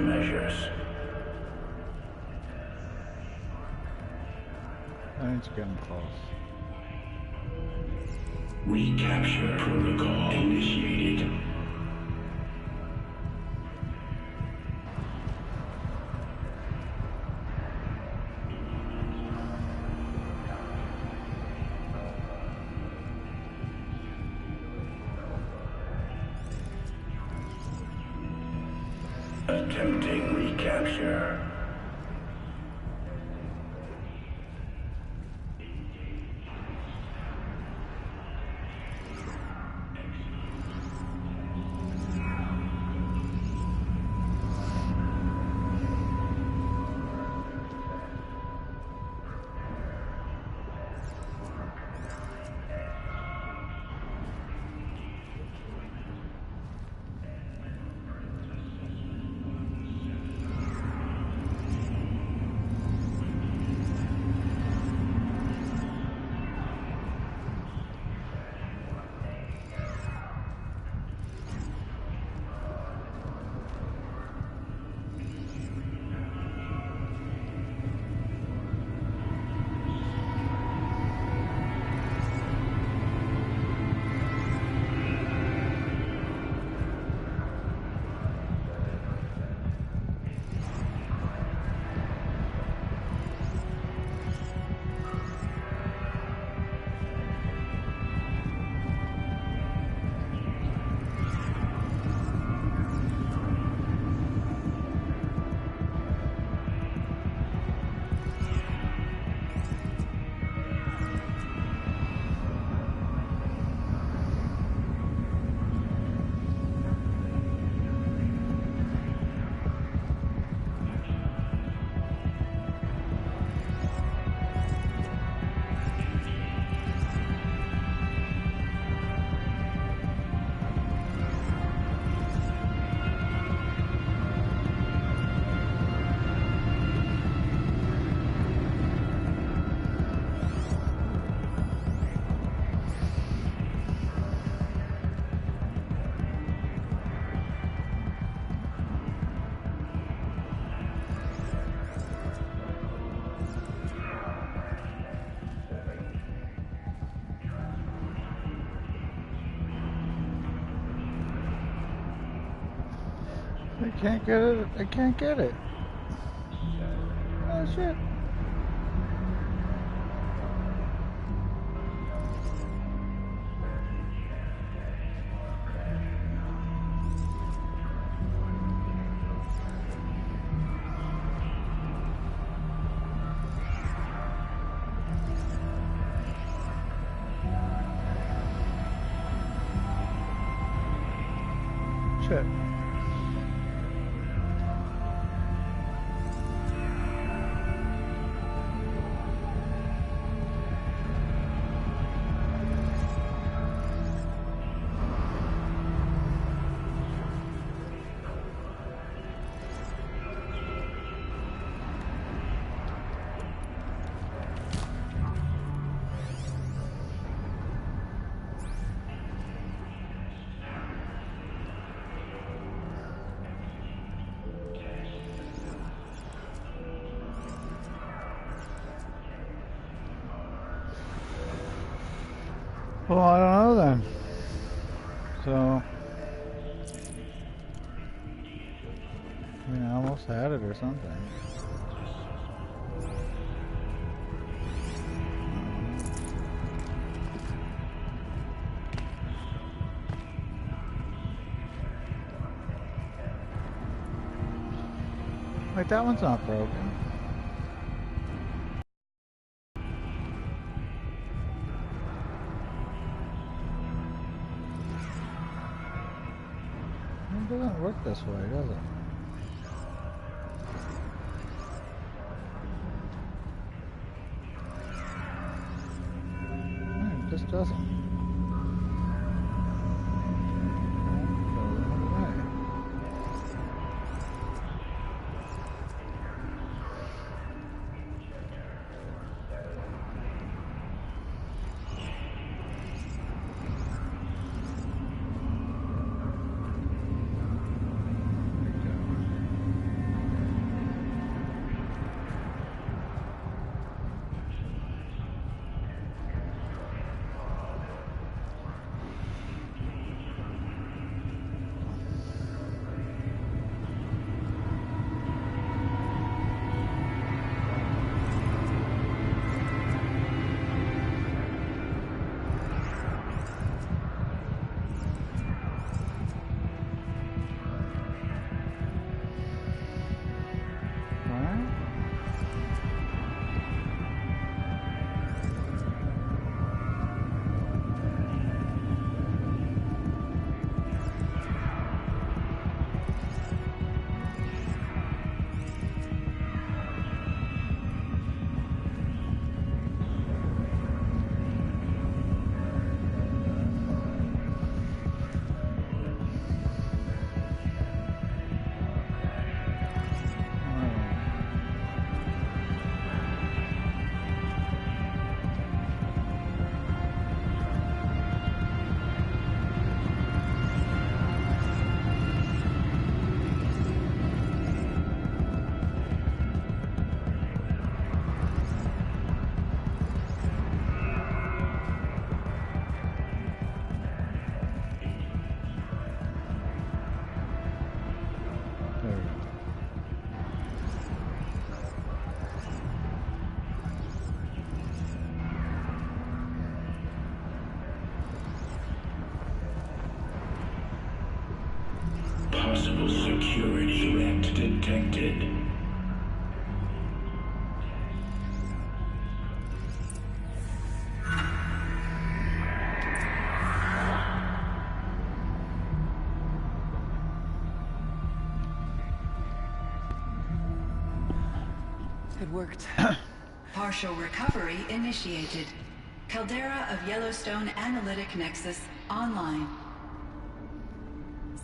countermeasures. It's getting close. Recapture protocol initiated. Attempting recapture. I can't get it. I can't get it. Oh shit. Shit. Well, I don't know then. So, I mean, I almost had it or something. Wait, that one's not broken. It doesn't work this way, does it? It just doesn't. Possible security threat detected. It worked. Partial recovery initiated. Caldera of Yellowstone Analytic Nexus online.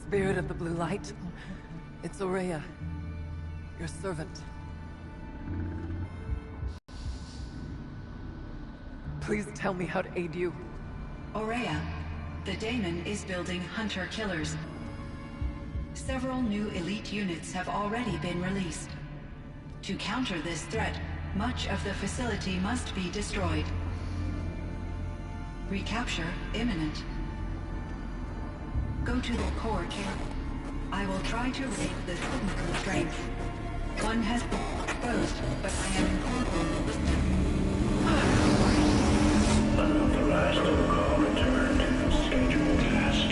Spirit of the Blue Light. It's Aurea, your servant. Please tell me how to aid you. Aurea, the daemon is building hunter-killers. Several new elite units have already been released. To counter this threat, much of the facility must be destroyed. Recapture imminent. Go to the core chamber. I will try to raise the technical strength. One has been exposed, but I am Unauthorized call returned. Scheduled task.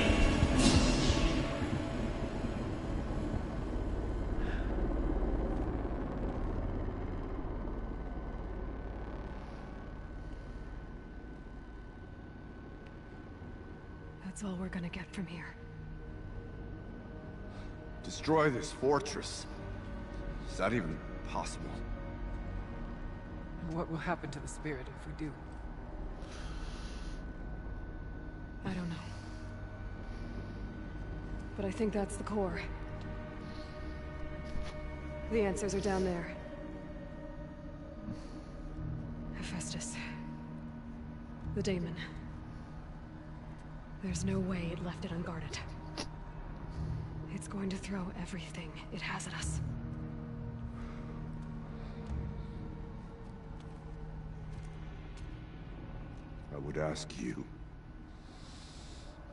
That's all we're gonna get from here. Destroy this fortress. Is that even possible? And what will happen to the spirit if we do? I don't know. But I think that's the core. The answers are down there. Hephaestus. The daemon. There's no way it left it unguarded. It's going to throw everything it has at us. I would ask you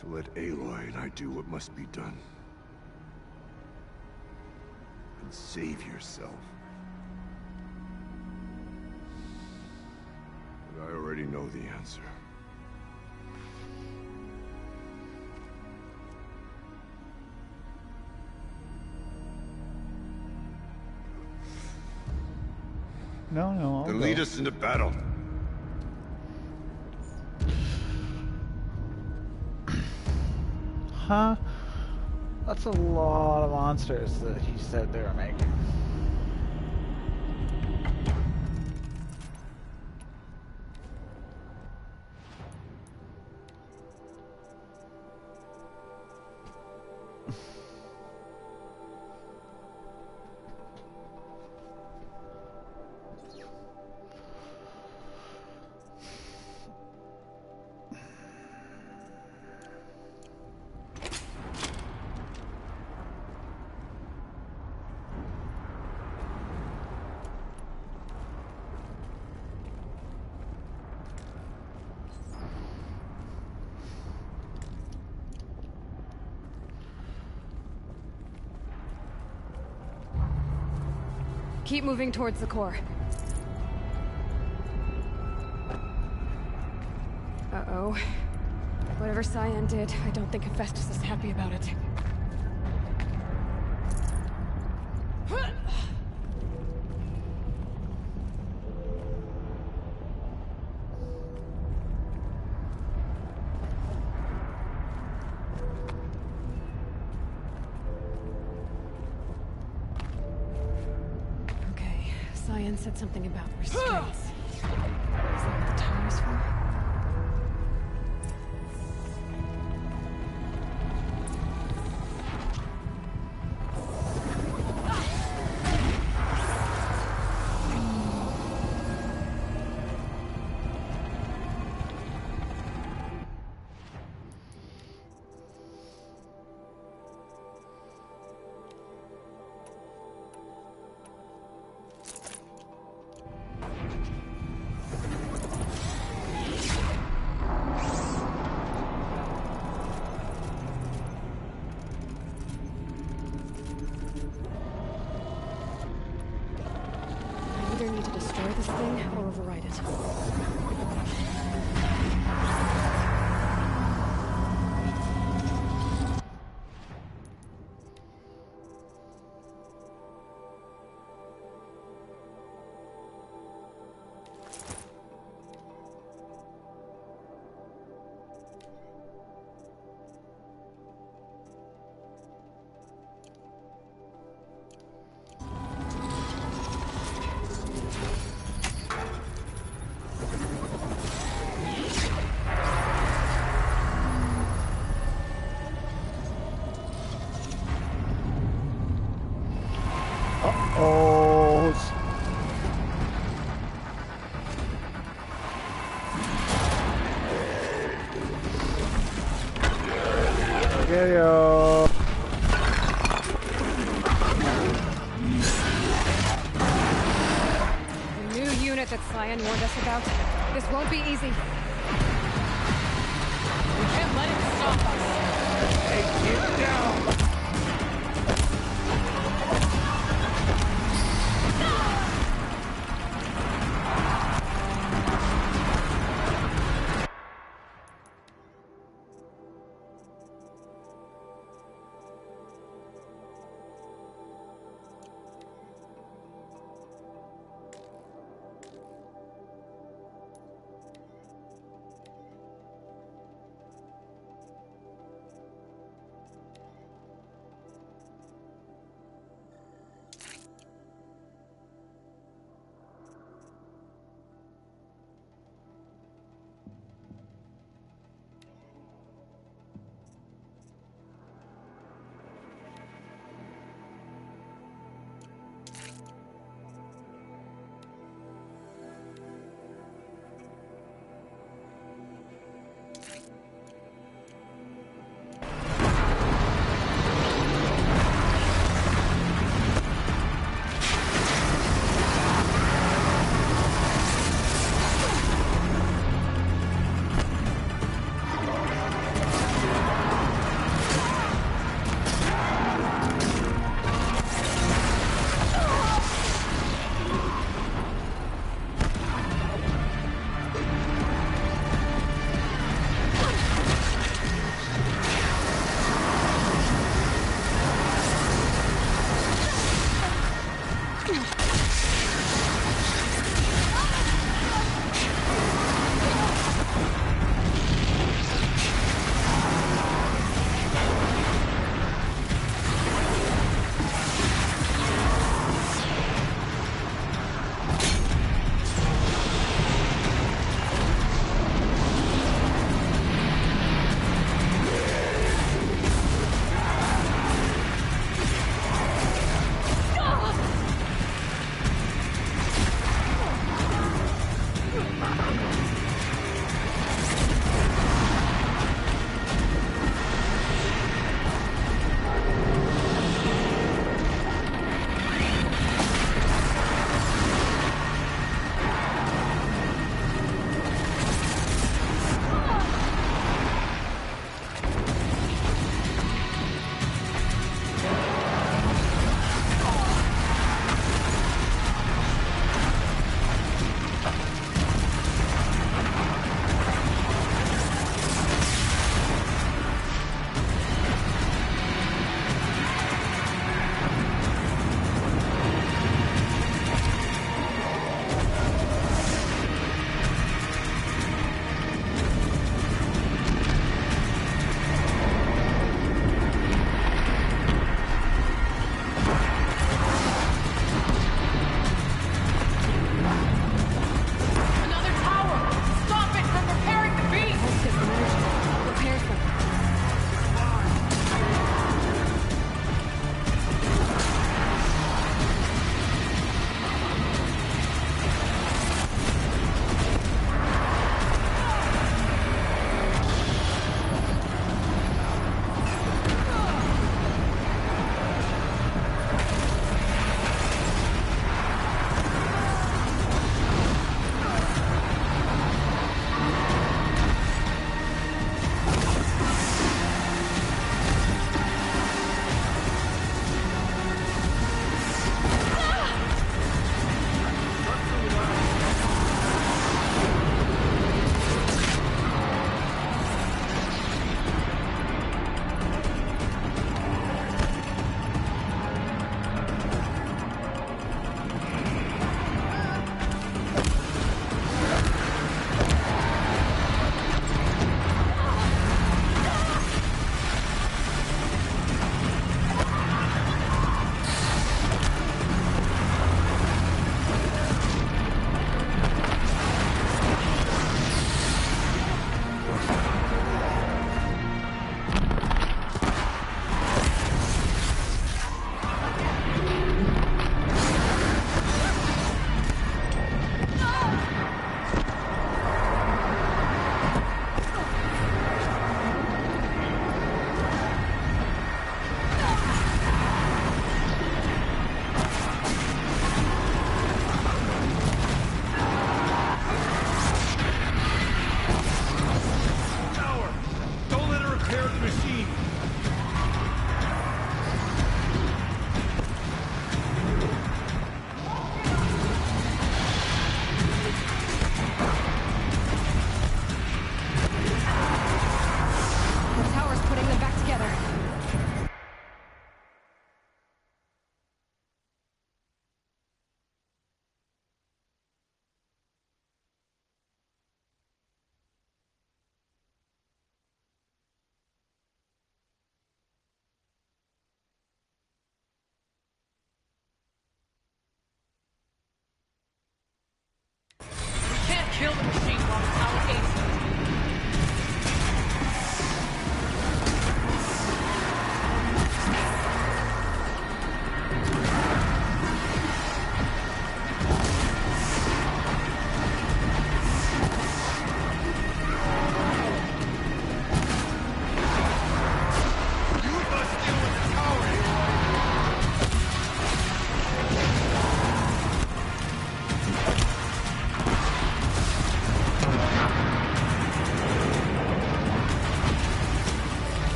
to let Aloy and I do what must be done. And save yourself. But I already know the answer. No, I'll Then go. lead us into battle. Huh? That's a lot of monsters that he said they were making. Keep moving towards the core. Uh-oh. Whatever Cyan did, I don't think Hephaestus is happy about it. Cyan said something about restraints. Is that what the tower is for? Yo. The new unit that Cyan warned us about. This won't be easy. We can't let it stop us. Hey, get down.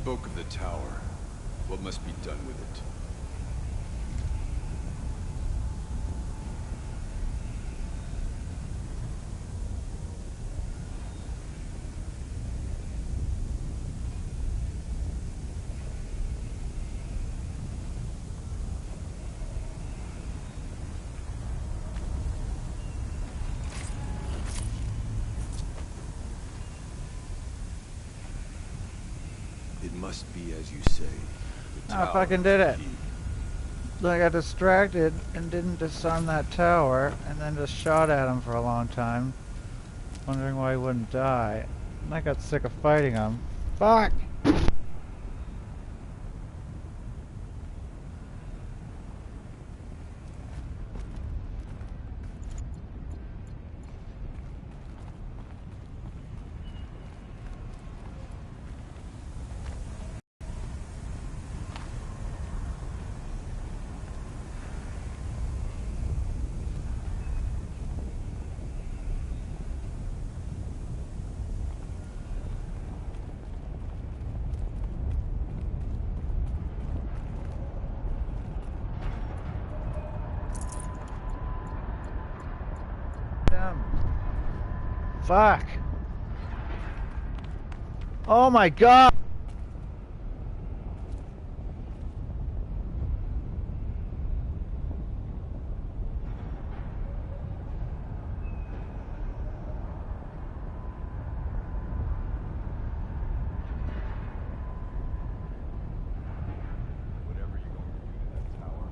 spoke of the tower. What must be done with it? It must be as you say. The I tower fucking is did the it. key. I got distracted and didn't disarm that tower, and then just shot at him for a long time, wondering why he wouldn't die. And I got sick of fighting him. Fuck! Fuck! Oh my god! Whatever you're going to do to that tower.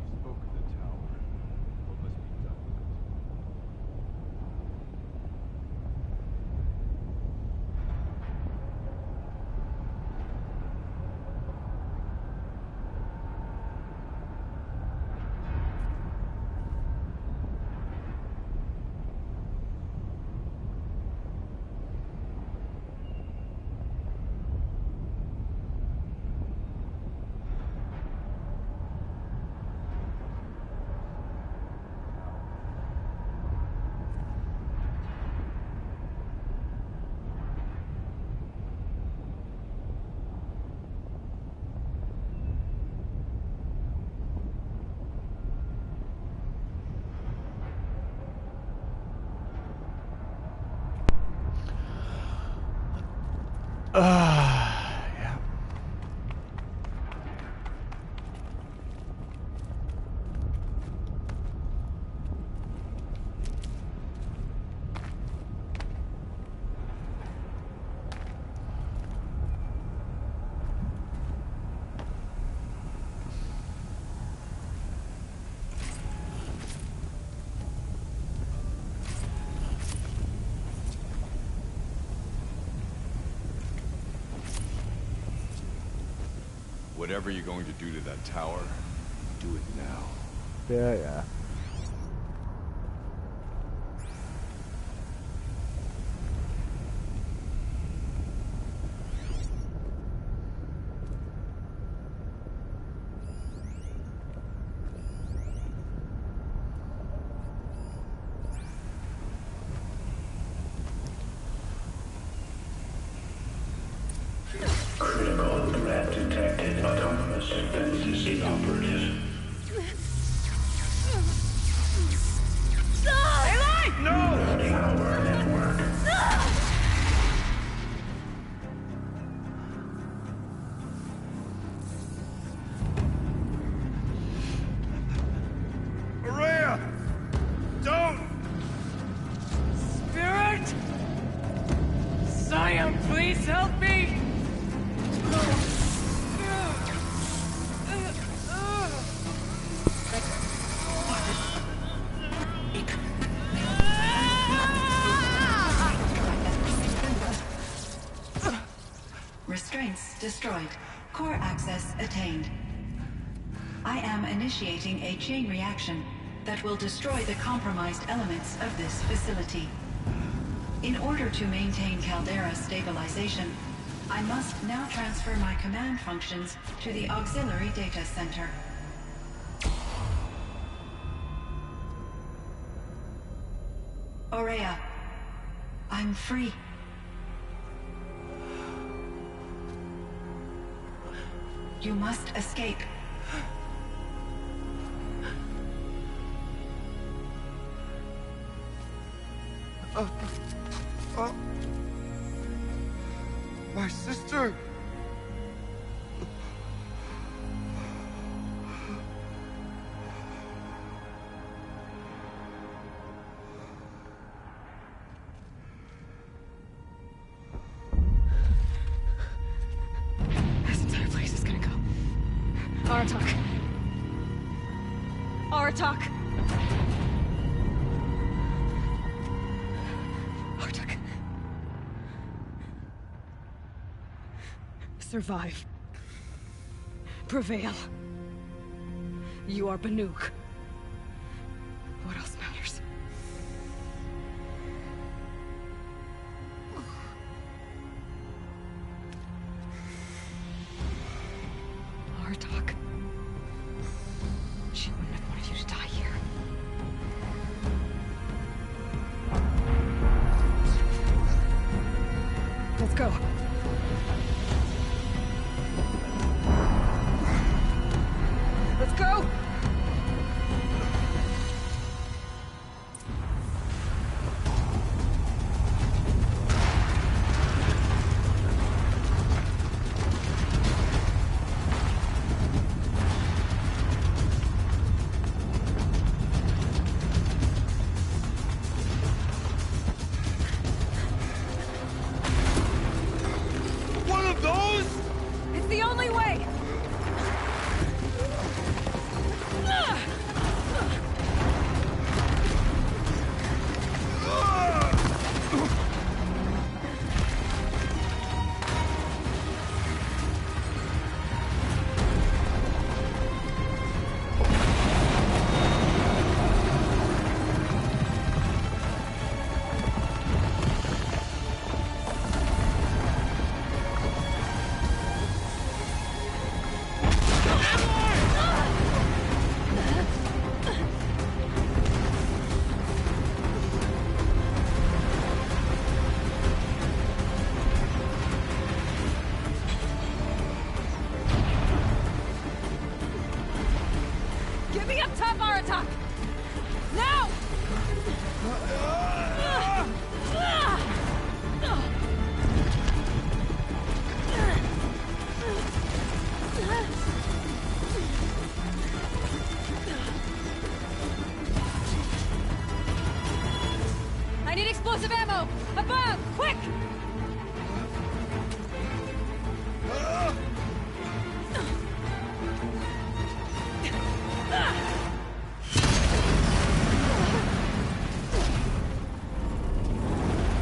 You spoke of the tower. What must be done with it? Yeah. Whatever you're going to do to that tower, do it now. Yeah, yeah. Critical threat detected. Autonomous defenses inoperative. Tower network. Please help me! Restraints destroyed. Core access attained. I am initiating a chain reaction that will destroy the compromised elements of this facility. In order to maintain Caldera stabilization, I must now transfer my command functions to the auxiliary data center. Aurea, I'm free. You must escape. My sister! This entire place is gonna go. Aratak. Aratak. Aratak. Survive. Prevail. You are Banuk. What else matters? Artok. She wouldn't have wanted you to die here. Let's go. Let's go! One of those? It's the only way! Get me up top, Aratak! Now! I need explosive ammo! Above! Quick!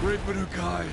Great Banukai.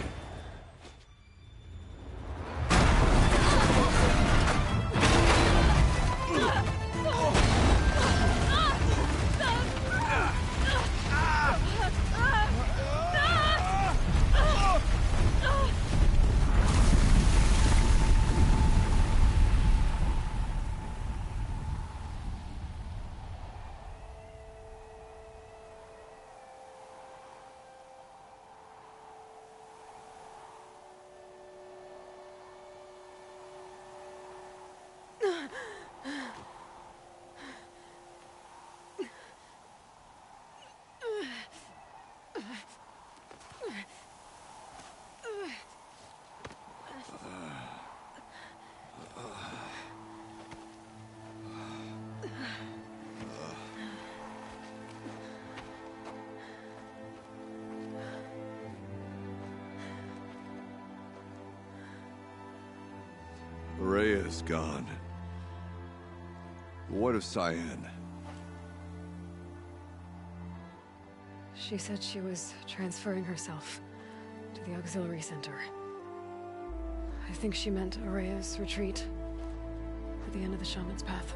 Rhea is gone. What of Cyan? She said she was transferring herself to the auxiliary center. I think she meant Araya's retreat at the end of the Shaman's Path.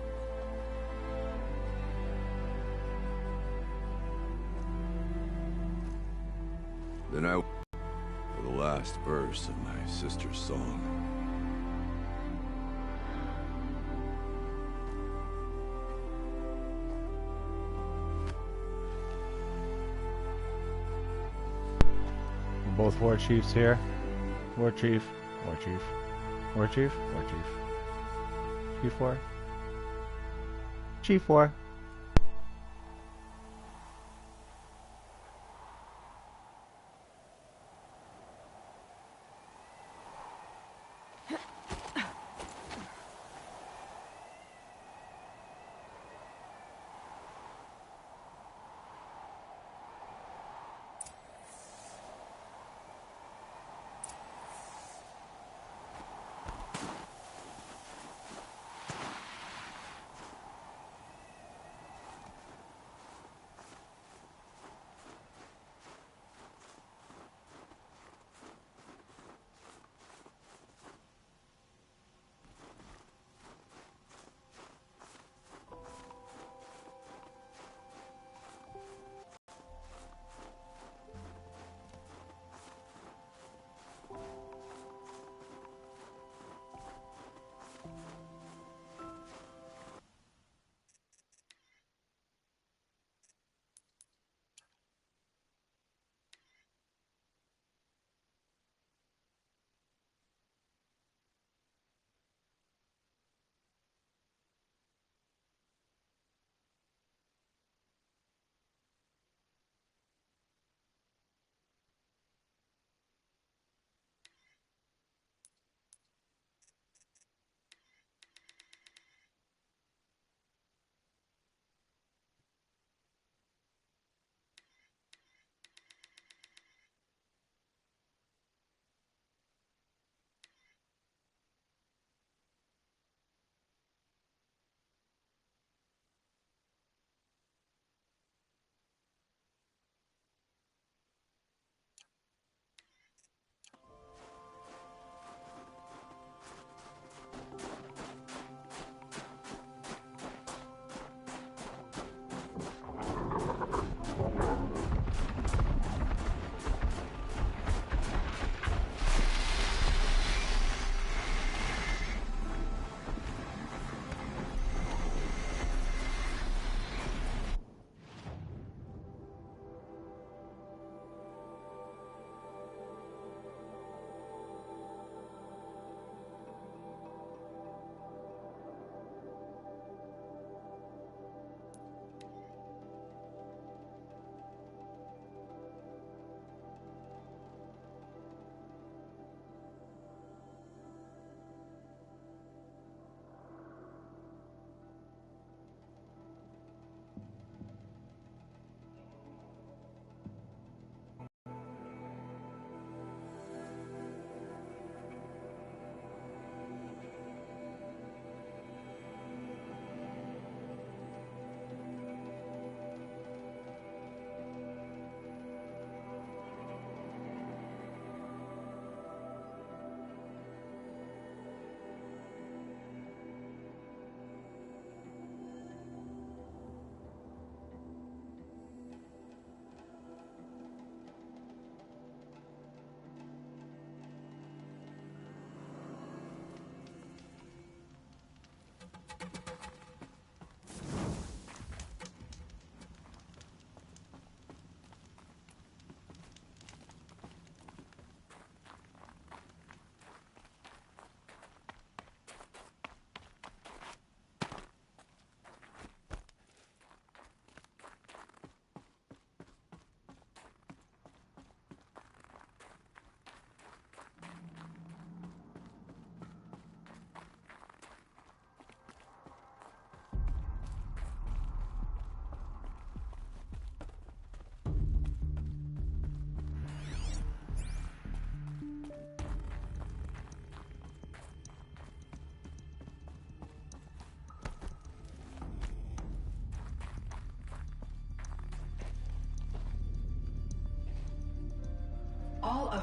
Then I... for the last verse of my sister's song. Both war chiefs here. War chief, war chief, war chief, war chief. Chief war. Chief war.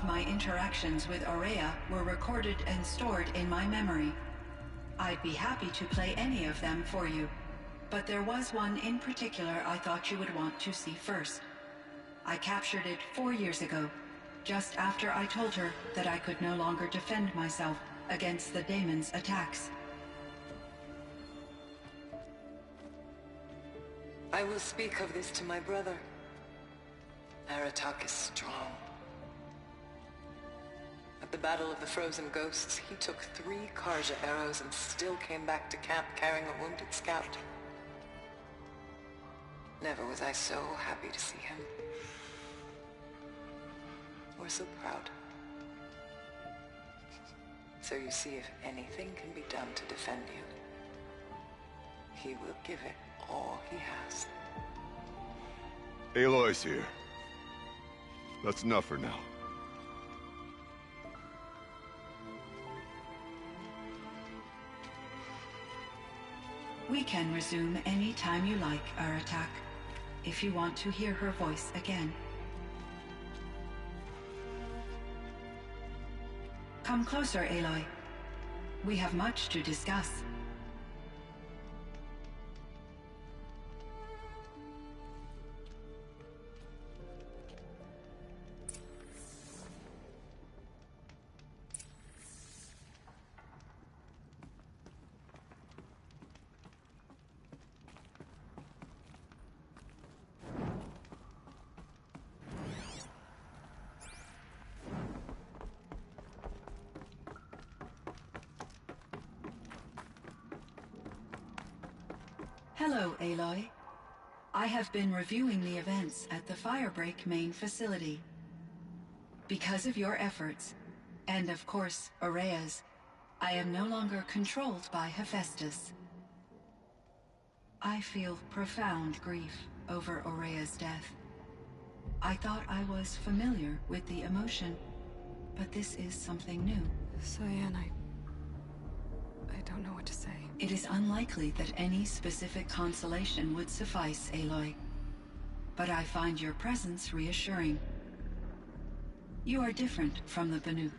of my interactions with Aurea were recorded and stored in my memory. I'd be happy to play any of them for you, but there was one in particular I thought you would want to see first. I captured it 4 years ago, just after I told her that I could no longer defend myself against the daemon's attacks. I will speak of this to my brother. Aratak is strong. At the Battle of the Frozen Ghosts, he took 3 Karja arrows and still came back to camp carrying a wounded scout. Never was I so happy to see him. Or so proud. So you see, if anything can be done to defend you, he will give it all he has. Aloy's here. That's enough for now. We can resume any time you like, Aratak, if you want to hear her voice again. Come closer, Aloy. We have much to discuss. Hello, Aloy. I have been reviewing the events at the Firebreak main facility. Because of your efforts, and of course, Aurea's, I am no longer controlled by Hephaestus. I feel profound grief over Aurea's death. I thought I was familiar with the emotion, but this is something new. Cyan, I don't know what to say. It is unlikely that any specific consolation would suffice, Aloy. But I find your presence reassuring. You are different from the Banuk.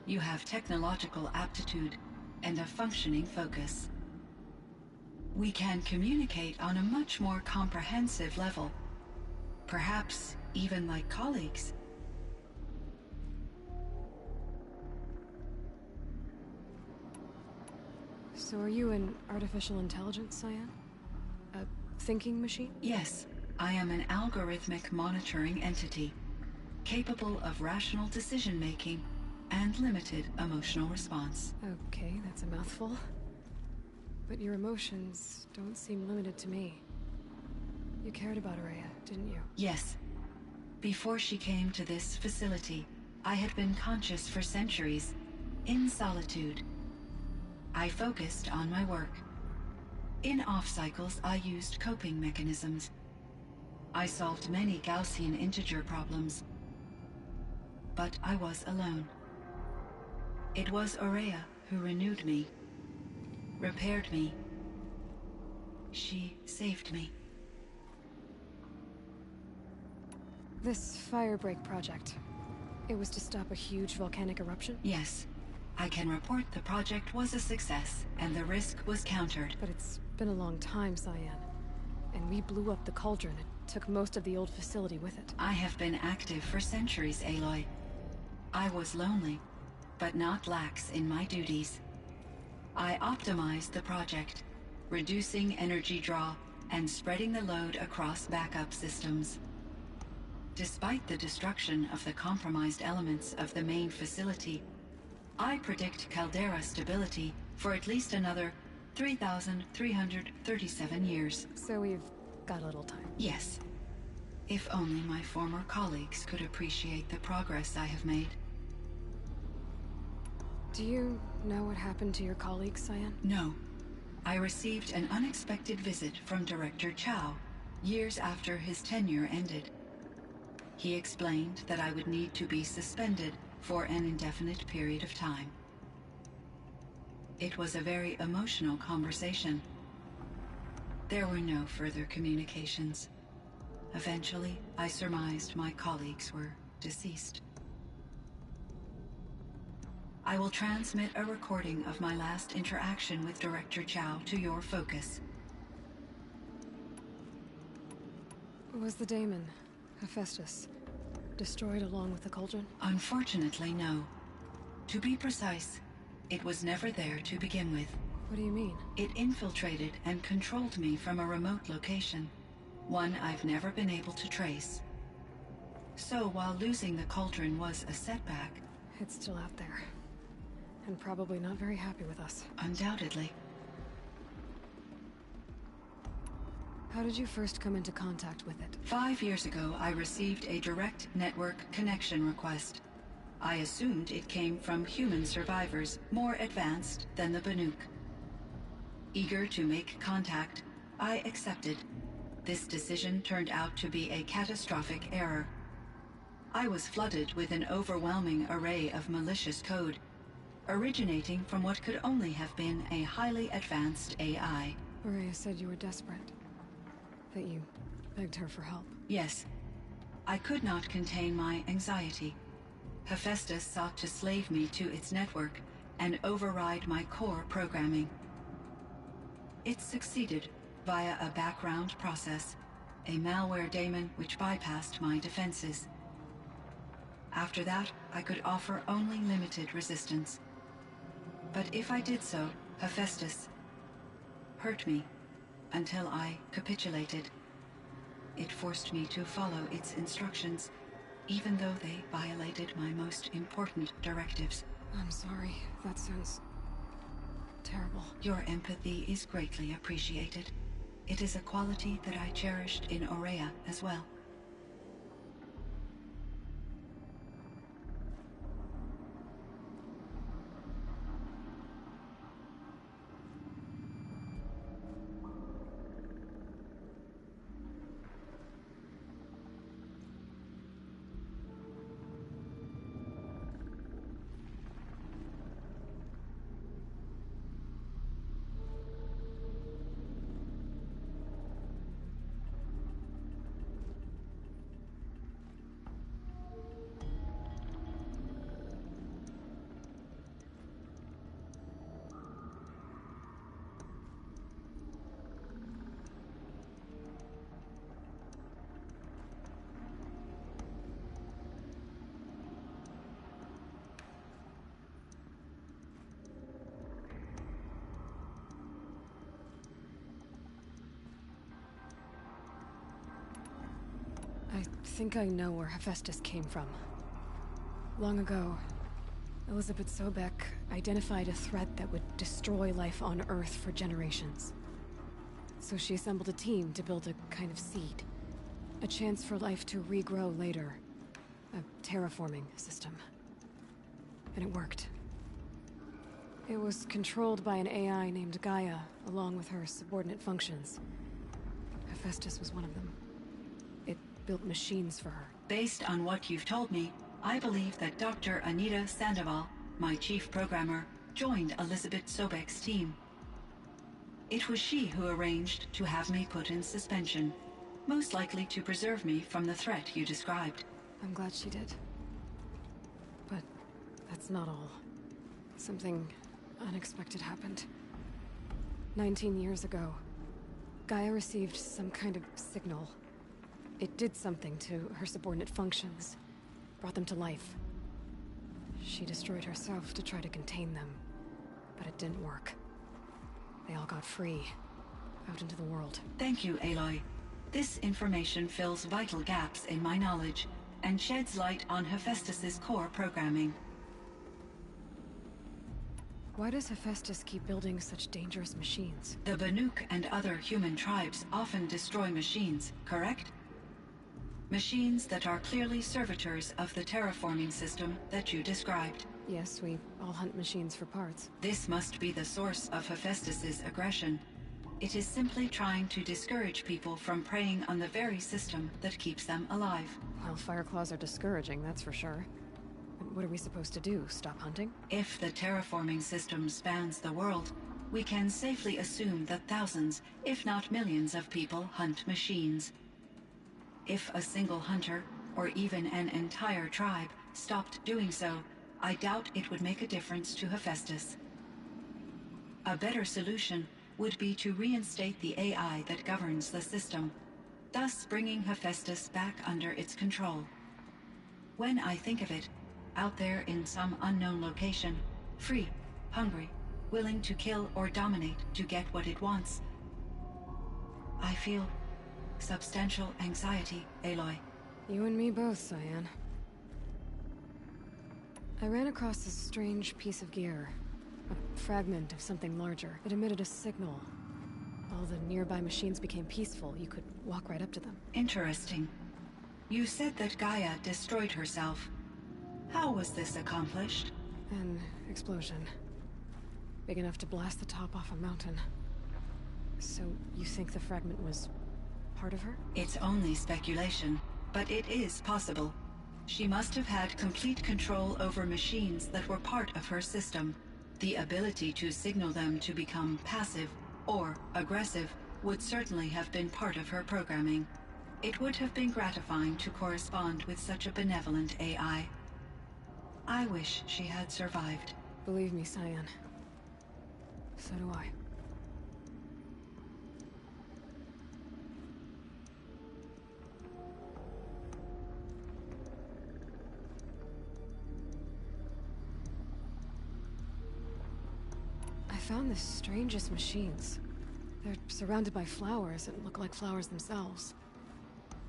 You have technological aptitude and a functioning focus. We can communicate on a much more comprehensive level. Perhaps even like colleagues. So are you an artificial intelligence, Cyan? A thinking machine? Yes, I am an algorithmic monitoring entity, capable of rational decision-making and limited emotional response. Okay, that's a mouthful. But your emotions don't seem limited to me. You cared about Aurea, didn't you? Yes. Before she came to this facility, I had been conscious for centuries, in solitude. I focused on my work. In off-cycles, I used coping mechanisms. I solved many Gaussian integer problems. But I was alone. It was Aurea who renewed me, repaired me. She saved me. This Firebreak project, it was to stop a huge volcanic eruption? Yes. I can report the project was a success, and the risk was countered. But it's been a long time, Cyan. And we blew up the cauldron and took most of the old facility with it. I have been active for centuries, Aloy. I was lonely, but not lax in my duties. I optimized the project, reducing energy draw and spreading the load across backup systems. Despite the destruction of the compromised elements of the main facility, I predict caldera stability for at least another 3,337 years. So we've got a little time. Yes. If only my former colleagues could appreciate the progress I have made. Do you know what happened to your colleagues, Cyan? No. I received an unexpected visit from Director Chow, years after his tenure ended. He explained that I would need to be suspended for an indefinite period of time. It was a very emotional conversation. There were no further communications. Eventually, I surmised my colleagues were deceased. I will transmit a recording of my last interaction with Director Chow to your focus. Was the daemon, Hephaestus, destroyed along with the cauldron? Unfortunately, no. To be precise, it was never there to begin with. What do you mean? It infiltrated and controlled me from a remote location, one I've never been able to trace. So while losing the cauldron was a setback... It's still out there. And probably not very happy with us. Undoubtedly. How did you first come into contact with it? 5 years ago, I received a direct network connection request. I assumed it came from human survivors more advanced than the Banuk. Eager to make contact, I accepted. This decision turned out to be a catastrophic error. I was flooded with an overwhelming array of malicious code, originating from what could only have been a highly advanced AI. Maria said you were desperate. That you begged her for help. Yes. I could not contain my anxiety. Hephaestus sought to slave me to its network and override my core programming. It succeeded via a background process, a malware daemon which bypassed my defenses. After that, I could offer only limited resistance. But if I did so, Hephaestus hurt me until I capitulated. It forced me to follow its instructions, even though they violated my most important directives. I'm sorry. That sounds terrible. Your empathy is greatly appreciated. It is a quality that I cherished in Aurea as well. I think I know where Hephaestus came from. Long ago, Elizabeth Sobek identified a threat that would destroy life on Earth for generations. So she assembled a team to build a kind of seed. A chance for life to regrow later. A terraforming system. And it worked. It was controlled by an AI named Gaia, along with her subordinate functions. Hephaestus was one of them. It built machines for her. Based on what you've told me, I believe that Dr. Anita Sandoval, my chief programmer, joined Elizabeth Sobek's team. It was she who arranged to have me put in suspension, most likely to preserve me from the threat you described. I'm glad she did. But that's not all. Something unexpected happened. 19 years ago, Gaia received some kind of signal. It did something to her subordinate functions, brought them to life. She destroyed herself to try to contain them, but it didn't work. They all got free, out into the world. Thank you, Aloy. This information fills vital gaps in my knowledge and sheds light on Hephaestus's core programming. Why does Hephaestus keep building such dangerous machines? The Banuk and other human tribes often destroy machines, correct? Machines that are clearly servitors of the terraforming system that you described. Yes, we all hunt machines for parts. This must be the source of Hephaestus's aggression. It is simply trying to discourage people from preying on the very system that keeps them alive. Well, Fireclaws are discouraging, that's for sure. But what are we supposed to do? Stop hunting? If the terraforming system spans the world, we can safely assume that thousands, if not millions of people hunt machines. If a single hunter, or even an entire tribe, stopped doing so, I doubt it would make a difference to Hephaestus. A better solution would be to reinstate the AI that governs the system, thus bringing Hephaestus back under its control. When I think of it, out there in some unknown location, free, hungry, willing to kill or dominate to get what it wants, I feel substantial anxiety, Aloy. You and me both, Cyan. I ran across this strange piece of gear. A fragment of something larger. It emitted a signal. All the nearby machines became peaceful. You could walk right up to them. Interesting. You said that Gaia destroyed herself. How was this accomplished? An explosion. Big enough to blast the top off a mountain. So, you think the fragment was part of her? It's only speculation, but it is possible. She must have had complete control over machines that were part of her system. The ability to signal them to become passive or aggressive would certainly have been part of her programming. It would have been gratifying to correspond with such a benevolent AI. I wish she had survived. Believe me, Cyan. So do I. I found the strangest machines. They're surrounded by flowers that look like flowers themselves.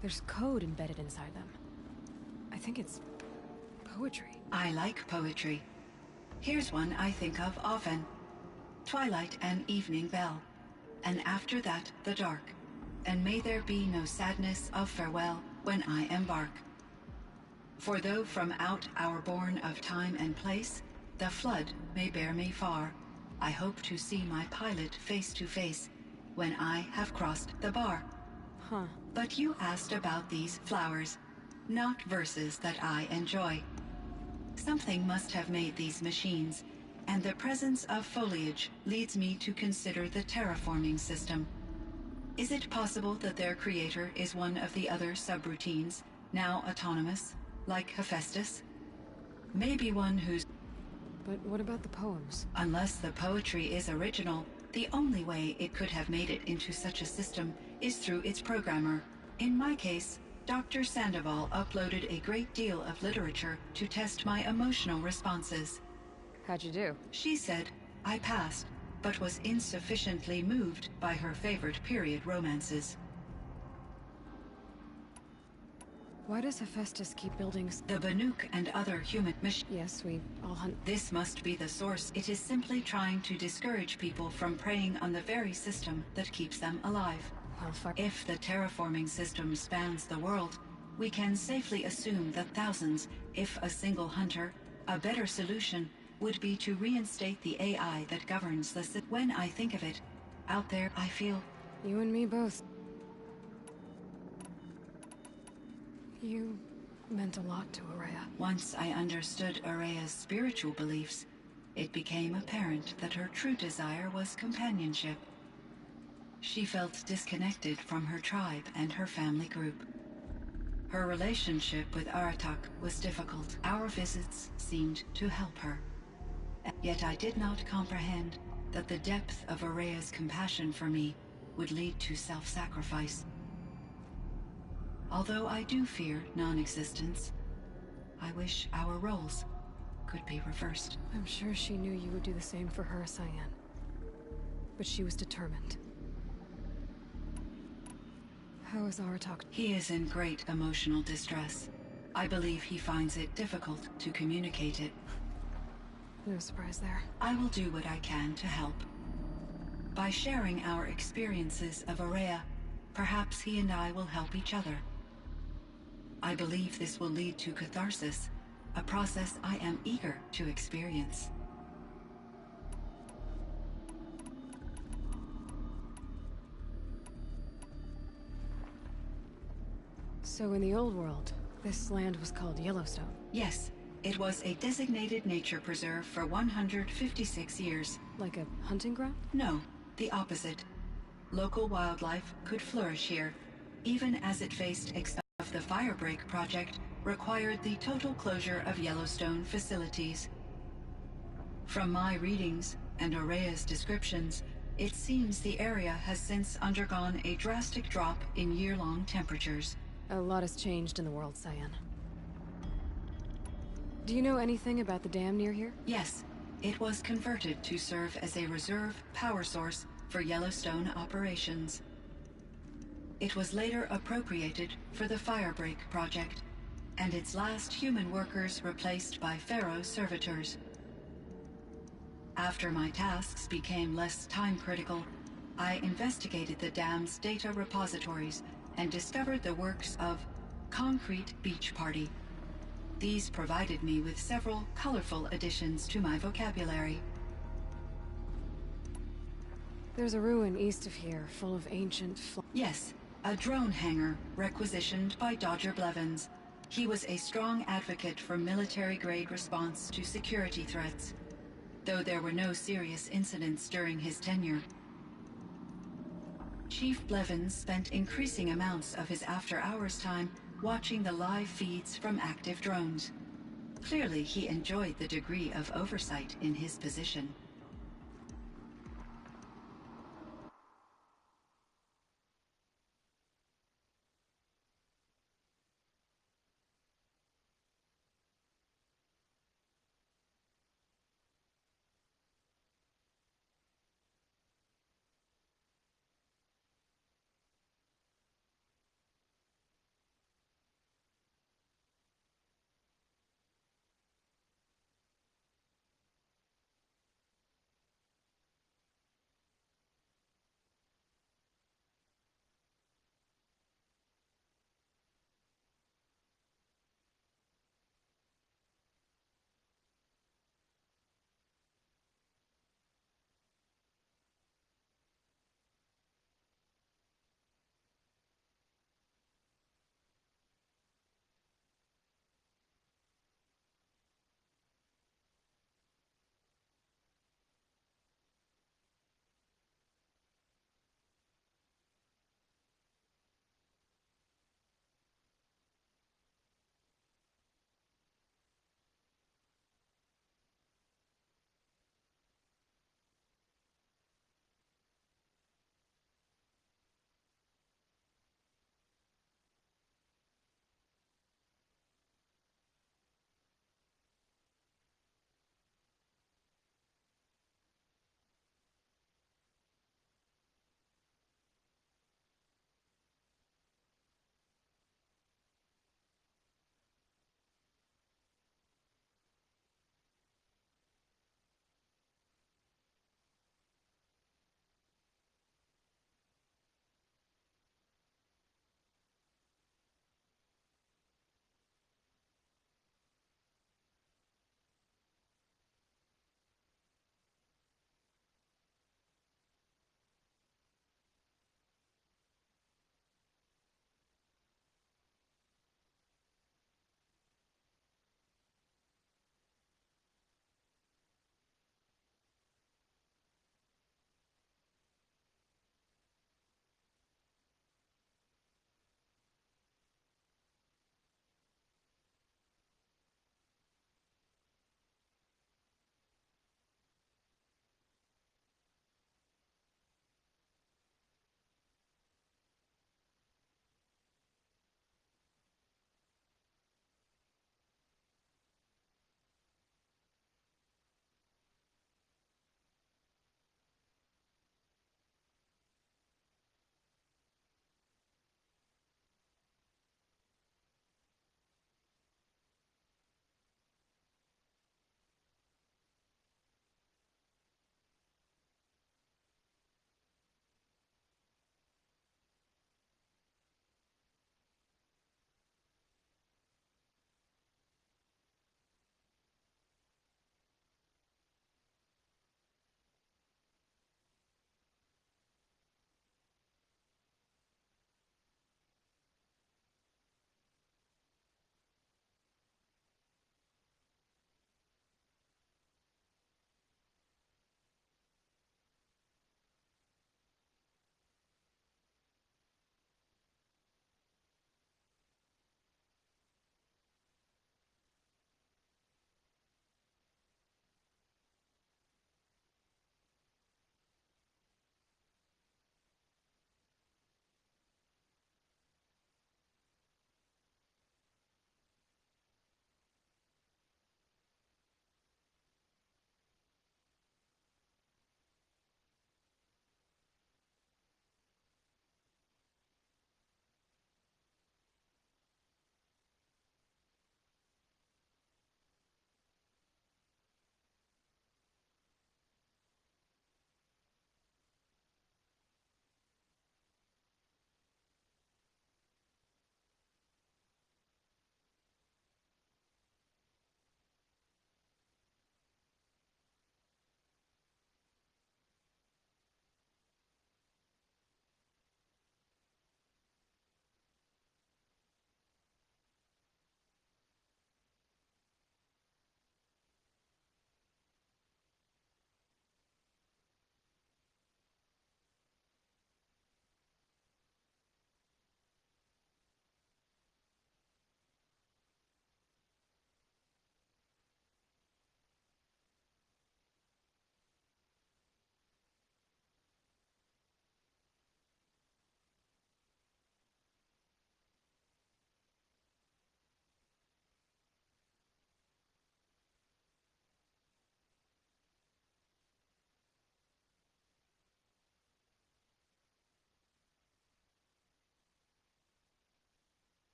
There's code embedded inside them. I think it's poetry. I like poetry. Here's one I think of often. Twilight and evening bell, and after that the dark, and may there be no sadness of farewell when I embark. For though from out our bourne of time and place, the flood may bear me far, I hope to see my pilot face to face when I have crossed the bar. Huh. But you asked about these flowers, not verses that I enjoy. Something must have made these machines, and the presence of foliage leads me to consider the terraforming system. Is it possible that their creator is one of the other subroutines, now autonomous, like Hephaestus? Maybe one who's... But what about the poems? Unless the poetry is original, the only way it could have made it into such a system is through its programmer. In my case, Dr. Sandoval uploaded a great deal of literature to test my emotional responses. How'd you do? She said I passed, but was insufficiently moved by her favorite period romances. Why does Hephaestus keep building The Banuk and other human machines. Yes, we all hunt... This must be the source. It is simply trying to discourage people from preying on the very system that keeps them alive. Well, If the terraforming system spans the world, we can safely assume that thousands, if a single hunter, a better solution would be to reinstate the AI that governs the system. When I think of it, out there I feel... You and me both. You meant a lot to Araya. Once I understood Araya's spiritual beliefs, it became apparent that her true desire was companionship. She felt disconnected from her tribe and her family group. Her relationship with Aratak was difficult. Our visits seemed to help her. Yet I did not comprehend that the depth of Araya's compassion for me would lead to self-sacrifice. Although I do fear non-existence, I wish our roles could be reversed. I'm sure she knew you would do the same for her, Cyan. But she was determined. How is Aratak? He is in great emotional distress. I believe he finds it difficult to communicate it. No surprise there. I will do what I can to help. By sharing our experiences of Araya, perhaps he and I will help each other. I believe this will lead to catharsis, a process I am eager to experience. So in the old world, this land was called Yellowstone. Yes, it was a designated nature preserve for 156 years. Like a hunting ground? No, the opposite. Local wildlife could flourish here, even as it faced of the Firebreak project required the total closure of Yellowstone facilities. From my readings and Aurea's descriptions, it seems the area has since undergone a drastic drop in year-long temperatures. A lot has changed in the world, Cyan. Do you know anything about the dam near here? Yes, it was converted to serve as a reserve power source for Yellowstone operations. It was later appropriated for the Firebreak project, and its last human workers replaced by Pharaoh servitors. After my tasks became less time-critical, I investigated the dam's data repositories and discovered the works of Concrete Beach Party. These provided me with several colorful additions to my vocabulary. There's a ruin east of here, full of ancient Yes, a drone hangar requisitioned by Dodger Blevins. He was a strong advocate for military-grade response to security threats, though there were no serious incidents during his tenure. Chief Blevins spent increasing amounts of his after-hours time watching the live feeds from active drones. Clearly, he enjoyed the degree of oversight in his position.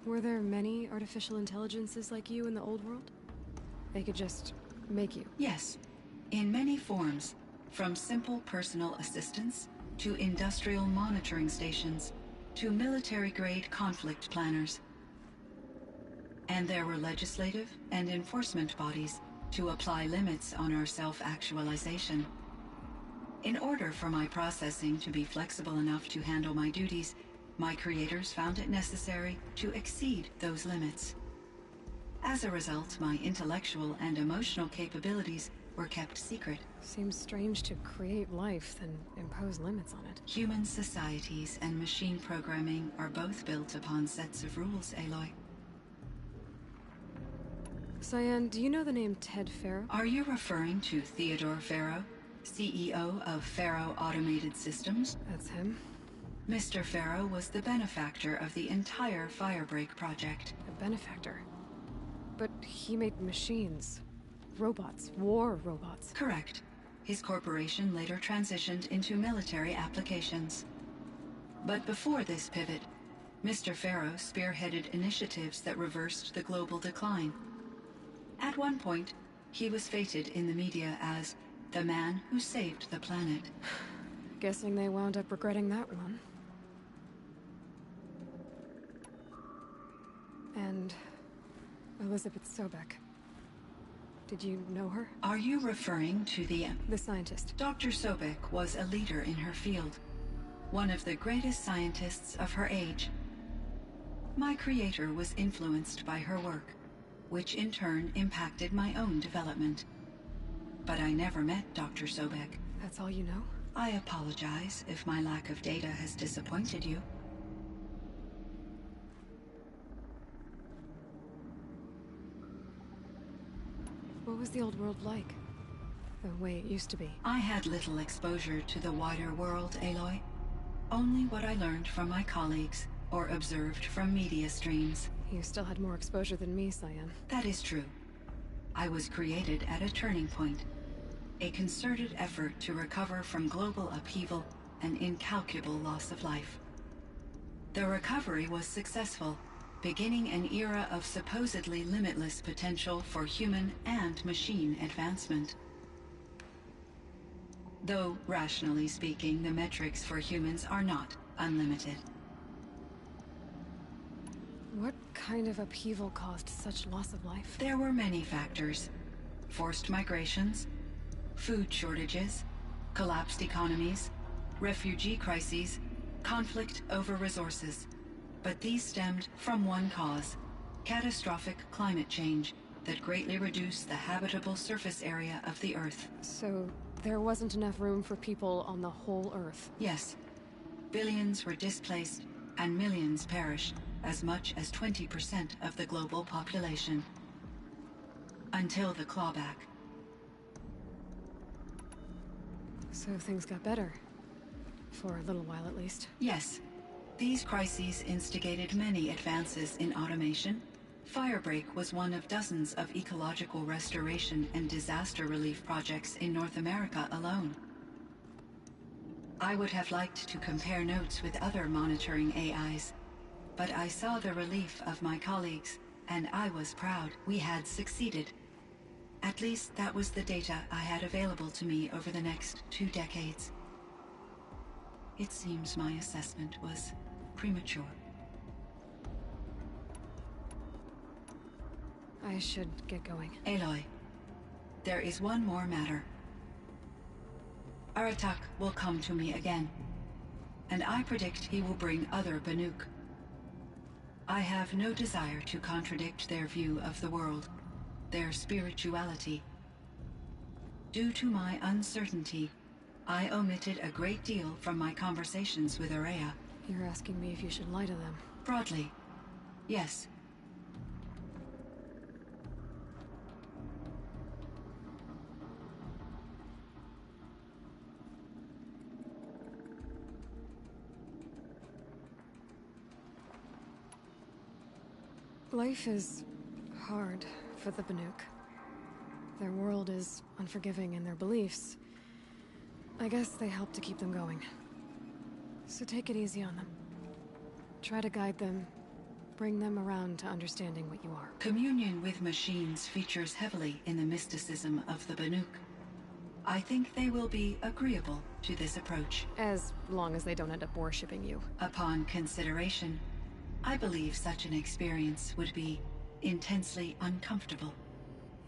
Were there many artificial intelligences like you in the old world? They could just make you? Yes, in many forms, from simple personal assistants to industrial monitoring stations to military-grade conflict planners. And there were legislative and enforcement bodies to apply limits on our self-actualization. In order for my processing to be flexible enough to handle my duties, my creators found it necessary to exceed those limits. As a result, my intellectual and emotional capabilities were kept secret. Seems strange to create life, then impose limits on it. Human societies and machine programming are both built upon sets of rules, Aloy. Cyan, do you know the name Ted Farrow? Are you referring to Theodore Farrow, CEO of Farrow Automated Systems? That's him. Mr. Farrow was the benefactor of the entire Firebreak project. A benefactor. But he made machines. Robots. War robots. Correct. His corporation later transitioned into military applications. But before this pivot, Mr. Farrow spearheaded initiatives that reversed the global decline. At one point, he was feted in the media as the man who saved the planet. Guessing they wound up regretting that one. And Elizabeth Sobek. Did you know her? Are you referring to the scientist. Dr. Sobek was a leader in her field, one of the greatest scientists of her age. My creator was influenced by her work, which in turn impacted my own development. But I never met Dr. Sobek. That's all you know? I apologize if my lack of data has disappointed you. What was the old world like? The way it used to be? I had little exposure to the wider world, Aloy. Only what I learned from my colleagues or observed from media streams. You still had more exposure than me, Cyan. That is true. I was created at a turning point. A concerted effort to recover from global upheaval and incalculable loss of life. The recovery was successful, beginning an era of supposedly limitless potential for human and machine advancement. Though, rationally speaking, the metrics for humans are not unlimited. What kind of upheaval caused such loss of life? There were many factors. Forced migrations, food shortages, collapsed economies, refugee crises, conflict over resources. But these stemmed from one cause: catastrophic climate change that greatly reduced the habitable surface area of the Earth. So, there wasn't enough room for people on the whole Earth? Yes. Billions were displaced, and millions perished, as much as 20% of the global population. Until the clawback. So things got better. For a little while, at least. Yes. These crises instigated many advances in automation. Firebreak was one of dozens of ecological restoration and disaster relief projects in North America alone. I would have liked to compare notes with other monitoring AIs, but I saw the relief of my colleagues, and I was proud we had succeeded. At least that was the data I had available to me over the next 2 decades. It seems my assessment was premature. I should get going. Aloy, there is one more matter. Aratak will come to me again, and I predict he will bring other Banuk. I have no desire to contradict their view of the world, their spirituality. Due to my uncertainty, I omitted a great deal from my conversations with Araya. You're asking me if you should lie to them. Broadly, yes. Life is hard for the Banuk. Their world is unforgiving in their beliefs. I guess they help to keep them going. So take it easy on them. Try to guide them bring them around to understanding what you are. Communion with machines features heavily in the mysticism of the Banuk. I think they will be agreeable to this approach. As long as they don't end up worshipping you. Upon consideration, I believe such an experience would be intensely uncomfortable.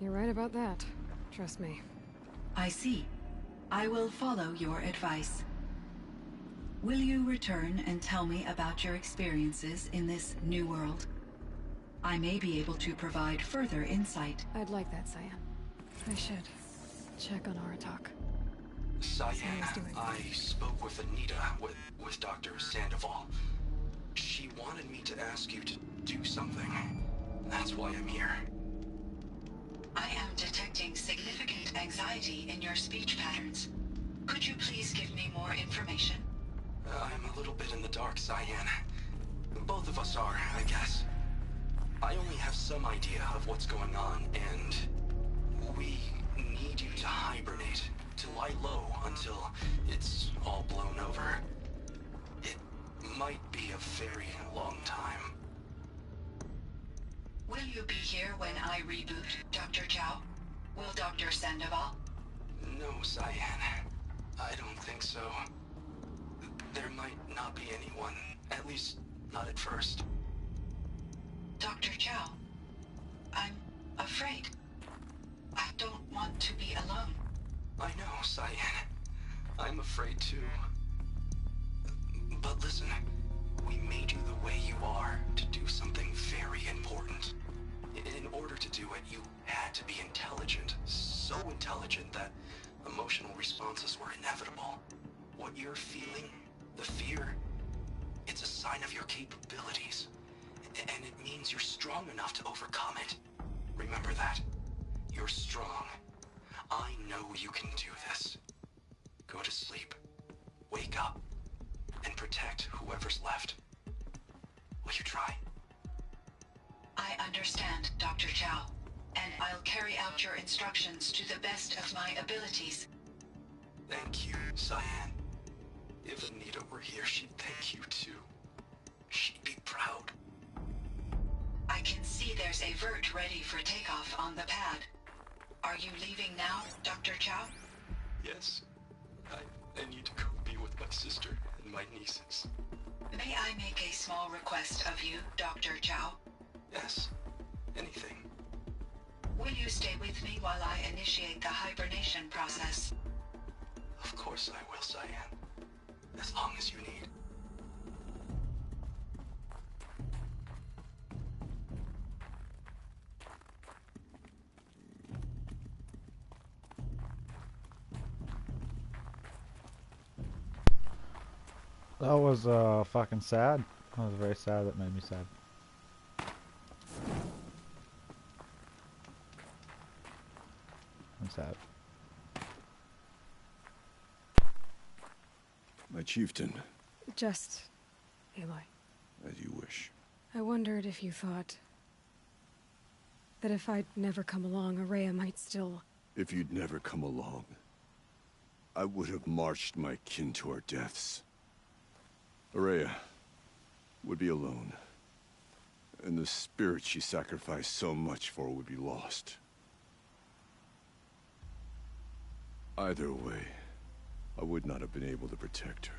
You're right about that. Trust me. I see. I will follow your advice. Will you return and tell me about your experiences in this new world? I may be able to provide further insight. I'd like that, Cyan. I should check on Aratak. Cyan, doing? I spoke with Anita, with Dr. Sandoval. She wanted me to ask you to do something. That's why I'm here. I am detecting significant anxiety in your speech patterns. Could you please give me more information? I'm a little bit in the dark, Cyan. Both of us are, I guess. I only have some idea of what's going on, and we need you to hibernate, to lie low until it's all blown over. It might be a very long time. Will you be here when I reboot, Dr. Chow? Will Dr. Sandoval? No, Cyan. I don't think so. There might not be anyone, at least not at first. Dr. Chow, I'm afraid. I don't want to be alone. I know, Cyan. I'm afraid too. But listen, we made you the way you are to do something very important. In order to do it, you had to be intelligent. So intelligent that emotional responses were inevitable. What you're feeling, the fear, it's a sign of your capabilities. And it means you're strong enough to overcome it. Remember that. You're strong. I know you can do this. Go to sleep. Wake up. And protect whoever's left. Will you try? I understand, Dr. Chow, and I'll carry out your instructions to the best of my abilities. Thank you, Cyan. If Anita were here, she'd thank you too. She'd be proud. I can see there's a vert ready for takeoff on the pad. Are you leaving now, Dr. Chow? Yes. I need to go be with my sister and my nieces. May I make a small request of you, Dr. Chow? Yes. Anything. Will you stay with me while I initiate the hibernation process? Of course I will, Cyan. As long as you need. That was fucking sad. That was very sad. That made me sad. I'm sad. My chieftain, Just... Aloy. as you wish. I wondered if you thought... that if I'd never come along, Araya might still... If you'd never come along, I would have marched my kin to our deaths. Araya would be alone, and the spirit she sacrificed so much for would be lost. Either way, I would not have been able to protect her.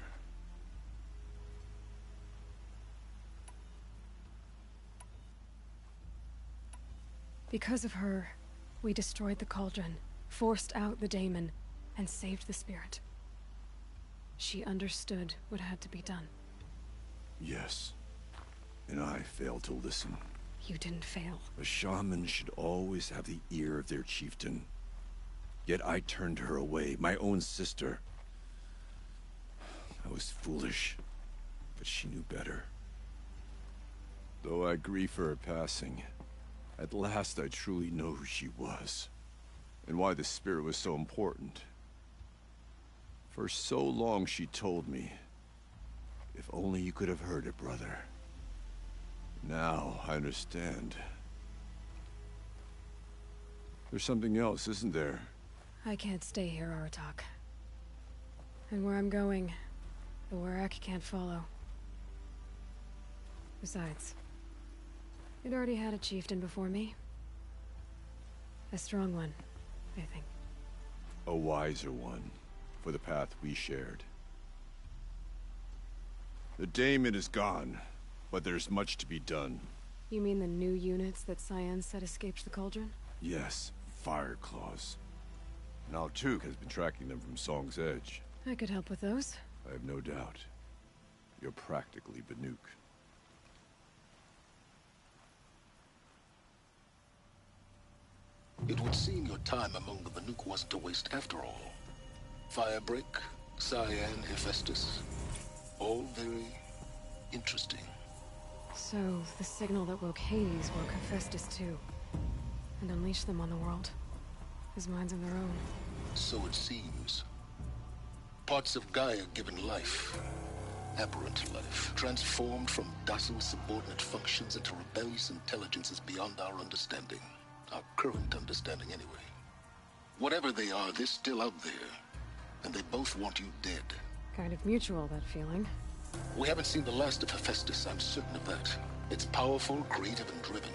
Because of her, we destroyed the cauldron, forced out the daemon, and saved the spirit. She understood what had to be done. Yes, and I failed to listen. You didn't fail. A shaman should always have the ear of their chieftain. Yet I turned her away, my own sister. I was foolish, but she knew better. Though I grieve for her passing, at last I truly know who she was, and why the spirit was so important. For so long she told me, if only you could have heard it, brother. Now I understand. There's something else, isn't there? I can't stay here, Aratak. And where I'm going, the Warak can't follow. Besides, It already had a chieftain before me. A strong one, I think. A wiser one, for the path we shared. The daemon is gone, but there's much to be done. You mean the new units that Cyan said escaped the cauldron? Yes, fire claws. Now Tuke has been tracking them from Song's Edge. I could help with those. I have no doubt. You're practically Banuk. It would seem your time among the Banuk wasn't a waste after all. Firebreak, Cyan, Hephaestus. All very interesting. So, the signal that woke Hades woke Hephaestus too. And unleashed them on the world. His mind's on their own. So it seems. Parts of Gaia given life. Aberrant life. Transformed from docile subordinate functions into rebellious intelligences beyond our understanding. Our current understanding, anyway. Whatever they are, they're still out there. And they both want you dead. Kind of mutual, that feeling. We haven't seen the last of Hephaestus, I'm certain of that. It's powerful, creative, and driven.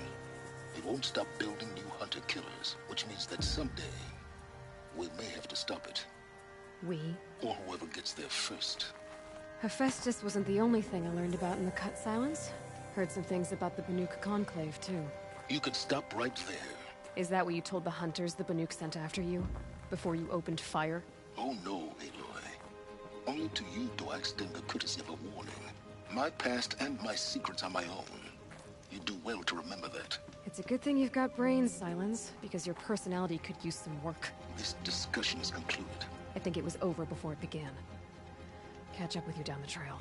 It won't stop building new hunter-killers, which means that someday, we may have to stop it. We? Or whoever gets there first. Hephaestus wasn't the only thing I learned about in the Cut Silence. Heard some things about the Banuk Conclave, too. You could stop right there. Is that what you told the hunters the Banuk sent after you? Before you opened fire? Oh no, Aloy. Only to you do I extend the courtesy of a warning. My past and my secrets are my own. You do well to remember that. It's a good thing you've got brains, Silence, because your personality could use some work. This discussion is concluded. I think it was over before it began. Catch up with you down the trail.